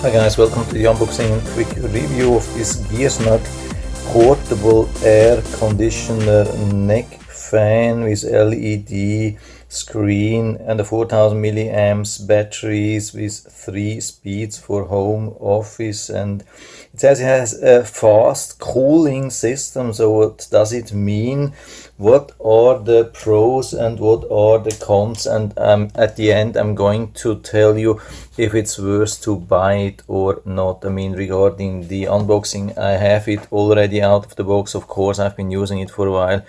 Hi guys, welcome to the unboxing and quick review of this Gearsnug portable air conditioner neck fan with LED screen and a 4000 milliamps batteries with 3 speeds for home office, and it says it has a fast cooling system. So what does it mean? What are the pros and what are the cons? And at the end I'm going to tell you if it's worth to buy it or not. I mean, regarding the unboxing, I have it already out of the box. Of course, I've been using it for a while.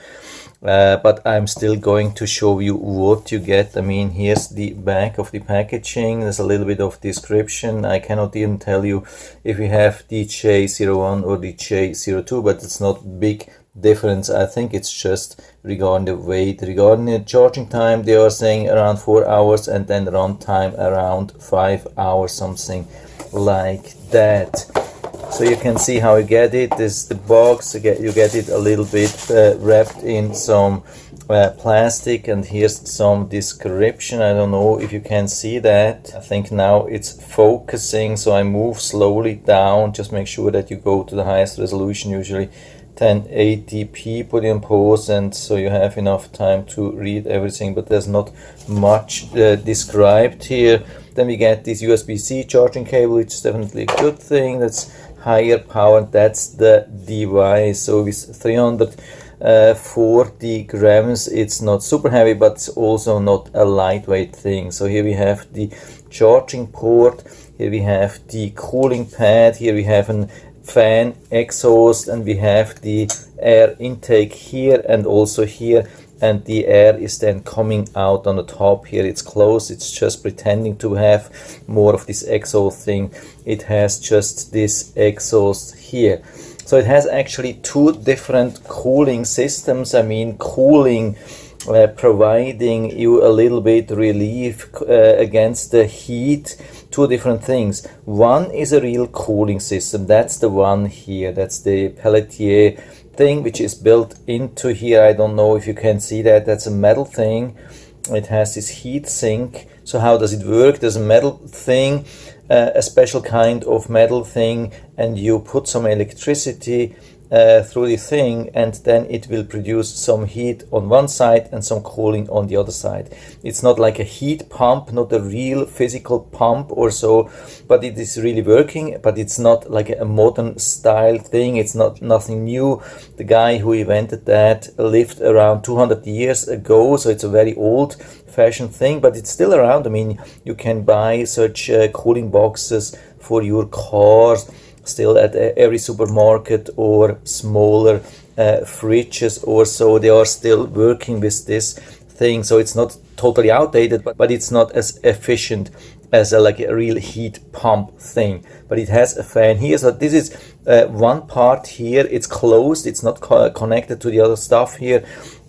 But I'm still going to show you what you get. I mean, here's the back of the packaging. There's a little bit of description. I cannot even tell you if you have the J01 or the J02, but it's not big difference. I think it's just regarding the weight. Regarding the charging time, they are saying around 4 hours, and then run time around 5 hours, something like that. So you can see how you get it. This is the box. You get it a little bit wrapped in some plastic, and here's some description. I don't know if you can see that. I think now it's focusing, so I move slowly down. Just make sure that you go to the highest resolution, usually 1080p, put in pause, and so you have enough time to read everything, but there's not much described here. Then we get this USB-C charging cable, which is definitely a good thing. That's higher power. That's the device. So with 340 grams, it's not super heavy, but it's also not a lightweight thing. So here we have the charging port, here we have the cooling pad, here we have an fan exhaust, and we have the air intake here and also here, and the air is then coming out on the top. Here it's closed. It's just pretending to have more of this exhaust thing. It has just this exhaust here. So it has actually two different cooling systems. I mean, cooling, providing you a little bit relief against the heat. Two different things. One is a real cooling system. That's the one here. That's the Peltier thing, which is built into here. I don't know if you can see that. That's a metal thing. It has this heat sink. So how does it work? There's a metal thing, a special kind of metal thing, and you put some electricity through the thing, and then it will produce some heat on one side and some cooling on the other side. It's not like a heat pump, not a real physical pump or so, but it is really working. But it's not like a modern style thing. It's not nothing new. The guy who invented that lived around 200 years ago, so it's a very old fashioned thing, but it's still around. I mean, you can buy such cooling boxes for your cars still at every supermarket or smaller fridges or so. They are still working with this thing, so it's not totally outdated, but it's not as efficient as like a real heat pump thing. But it has a fan here. So this is one part here. It's closed. It's not connected to the other stuff here.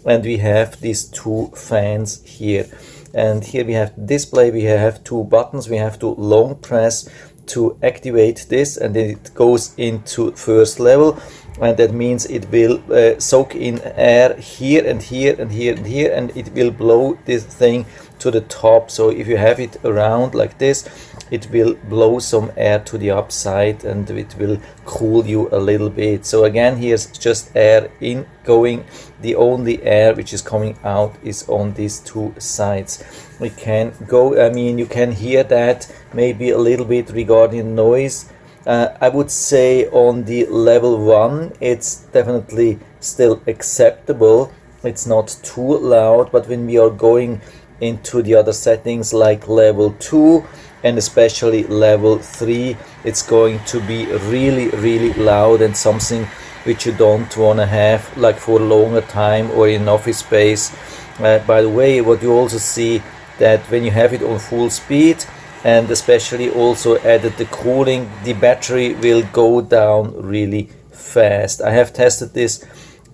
And we have these two fans here. And here we have the display. We have two buttons. We have to long press to activate this, and then it goes into first level, and that means it will soak in air here and here and here and here, and it will blow this thing to the top. So if you have it around like this, it will blow some air to the upside, and it will cool you a little bit. So again, here's just air in going. The only air which is coming out is on these two sides. We can go, I mean, you can hear that maybe a little bit regarding noise. I would say on the level 1 it's definitely still acceptable. It's not too loud, but when we are going into the other settings like level 2 and especially level 3, it's going to be really, really loud, and something which you don't want to have like for a longer time or in office space. By the way, what you also see that when you have it on full speed, and especially also added the cooling, the battery will go down really fast. I have tested this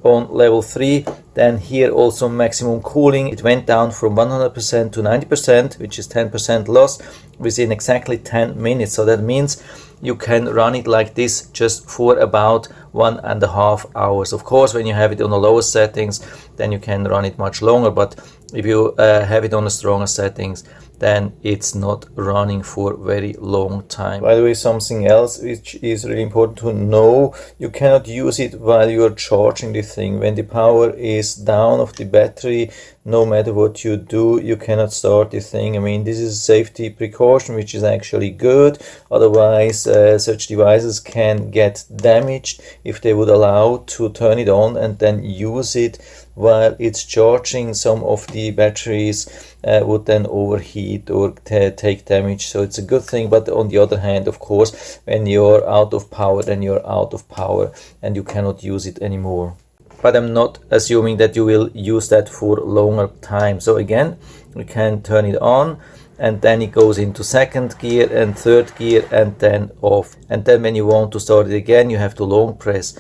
on level 3. Then here also maximum cooling, it went down from 100% to 90%, which is 10% loss within exactly 10 minutes. So that means you can run it like this just for about 1.5 hours. Of course, when you have it on the lowest settings, then you can run it much longer, but if you have it on the stronger settings, then it's not running for a very long time. By the way, something else which is really important to know, you cannot use it while you are charging the thing. When the power is down of the battery, no matter what you do, you cannot start the thing. I mean, this is a safety precaution which is actually good. Otherwise, such devices can get damaged if they would allow to turn it on and then use it while it's charging. Some of the batteries would then overheat or take damage. So it's a good thing. But on the other hand, of course, when you're out of power, then you're out of power and you cannot use it anymore. But I'm not assuming that you will use that for longer time. So again, we can turn it on and then it goes into second gear and third gear and then off. And then when you want to start it again, you have to long press.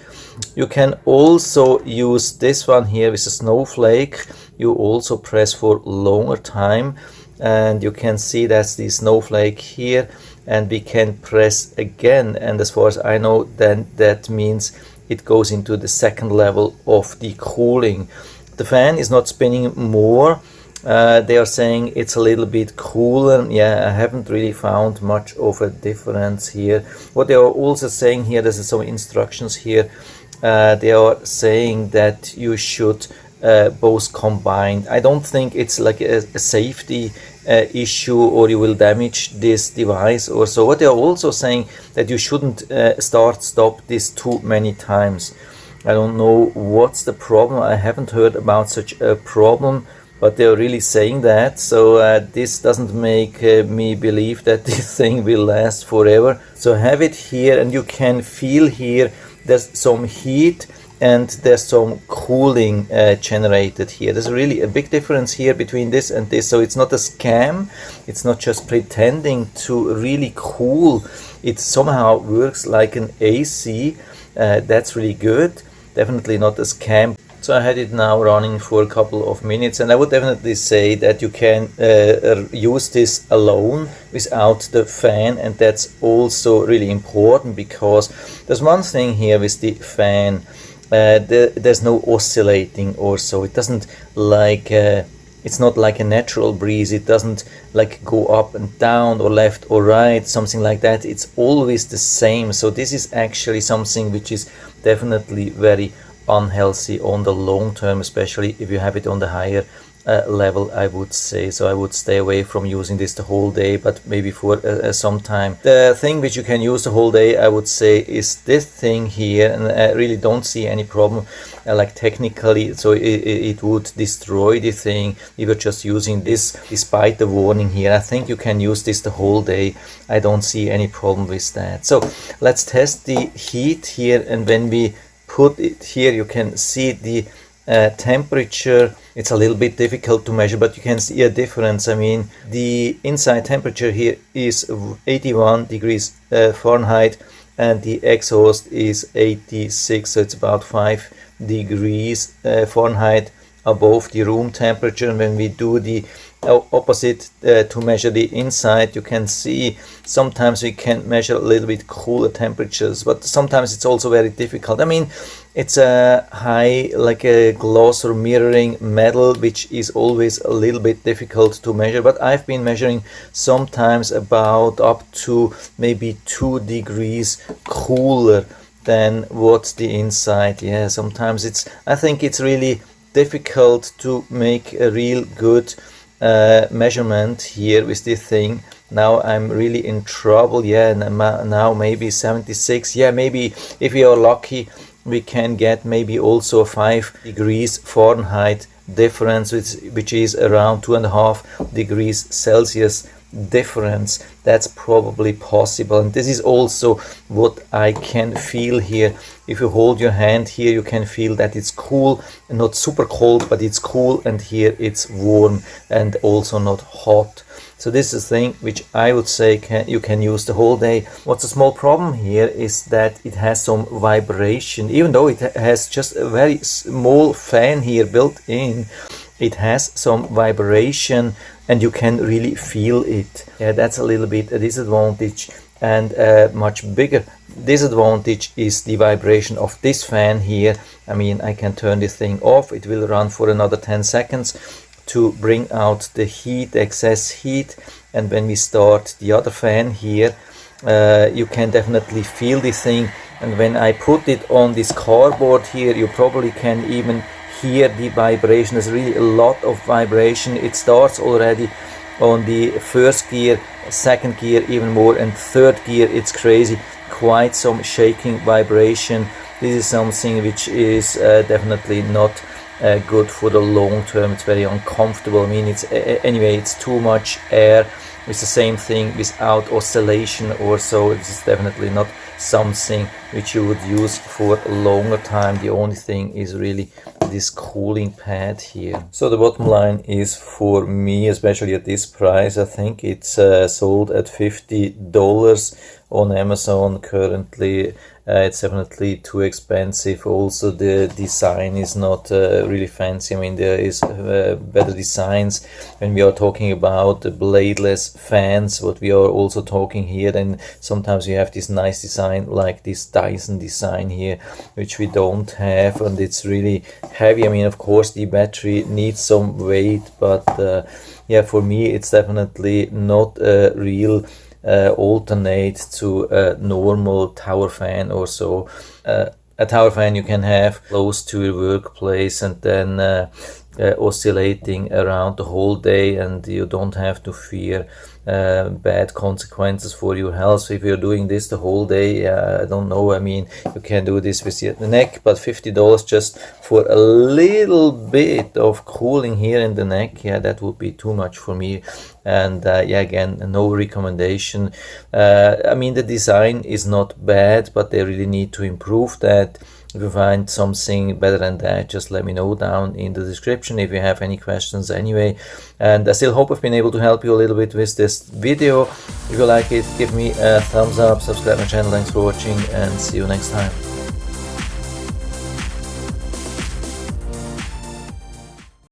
You can also use this one here with a snowflake. You also press for longer time and you can see that's the snowflake here, and we can press again, and as far as I know, then that means it goes into the second level of the cooling. The fan is not spinning more. They are saying it's a little bit cooler. Yeah, I haven't really found much of a difference here. What they are also saying here, there's some instructions here. They are saying that you should both combine. I don't think it's like a safety issue or you will damage this device or so. What they are also saying that you shouldn't stop this too many times. I don't know what's the problem. I haven't heard about such a problem, but they're really saying that. So this doesn't make me believe that this thing will last forever. So have it here and you can feel here there's some heat and there's some cooling generated here. There's really a big difference here between this and this. So it's not a scam. It's not just pretending to really cool. It somehow works like an AC. That's really good. Definitely not a scam. So I had it now running for a couple of minutes, and I would definitely say that you can use this alone without the fan, and that's also really important because there's one thing here with the fan. There's no oscillating or so. It doesn't like it's not like a natural breeze. It doesn't like go up and down or left or right, something like that. It's always the same. So this is actually something which is definitely very unhealthy on the long term, especially if you have it on the higher level, I would say. So I would stay away from using this the whole day, but maybe for some time. The thing which you can use the whole day, I would say, is this thing here, and I really don't see any problem like technically. So it would destroy the thing if you're just using this despite the warning here. I think you can use this the whole day. I don't see any problem with that. So let's test the heat here, and when we put it here, you can see the temperature. It's a little bit difficult to measure, but you can see a difference. I mean, the inside temperature here is 81 degrees Fahrenheit and the exhaust is 86, so it's about 5 degrees Fahrenheit above the room temperature. And when we do the opposite to measure the inside, you can see sometimes we can measure a little bit cooler temperatures, but sometimes it's also very difficult. I mean, it's a high, like a gloss or mirroring metal, which is always a little bit difficult to measure, but I've been measuring sometimes about up to maybe 2 degrees cooler than what's the inside. Yeah, sometimes I think it's really difficult to make a real good measurement here with this thing. Now I'm really in trouble. Yeah, now maybe 76. Yeah, maybe if we are lucky we can get maybe also a 5 degrees Fahrenheit difference, which is around 2.5 degrees Celsius difference. That's probably possible, and this is also what I can feel here. If you hold your hand here, you can feel that it's cool, not super cold, but it's cool, and here it's warm and also not hot. So this is a thing which I would say you can use the whole day. What's a small problem here is that it has some vibration. Even though it has just a very small fan here built in, it has some vibration and you can really feel it. Yeah, that's a little bit a disadvantage. And a much bigger disadvantage is the vibration of this fan here. I mean, I can turn this thing off. It will run for another 10 seconds. to bring out the heat, excess heat. And when we start the other fan here, you can definitely feel this thing. And when I put it on this cardboard here, you probably can even hear the vibration. There's really a lot of vibration. It starts already on the first gear, second gear even more, and third gear it's crazy, quite some shaking vibration. This is something which is definitely not good for the long term. It's very uncomfortable. I mean, it's anyway, it's too much air. It's the same thing without oscillation or so. It's definitely not something which you would use for a longer time. The only thing is really this cooling pad here. So the bottom line is, for me, especially at this price, I think it's sold at $50 on Amazon currently. It's definitely too expensive. Also, the design is not really fancy. I mean, there is better designs when we are talking about the bladeless fans. What we are also talking here, then sometimes you have this nice design like this Dyson design here, which we don't have, and it's really heavy. I mean, of course, the battery needs some weight, but yeah, for me, it's definitely not a real alternate to a normal tower fan or so. A tower fan you can have close to your workplace and then oscillating around the whole day, and you don't have to fear bad consequences for your health. If you're doing this the whole day, I don't know, I mean, you can do this with your neck, but $50 just for a little bit of cooling here in the neck, yeah, that would be too much for me. And yeah, again, no recommendation. I mean, the design is not bad, but they really need to improve that. If you find something better than that, just let me know down in the description if you have any questions anyway. And I still hope I've been able to help you a little bit with this video. If you like it, give me a thumbs up, subscribe my channel. Thanks for watching, and see you next time.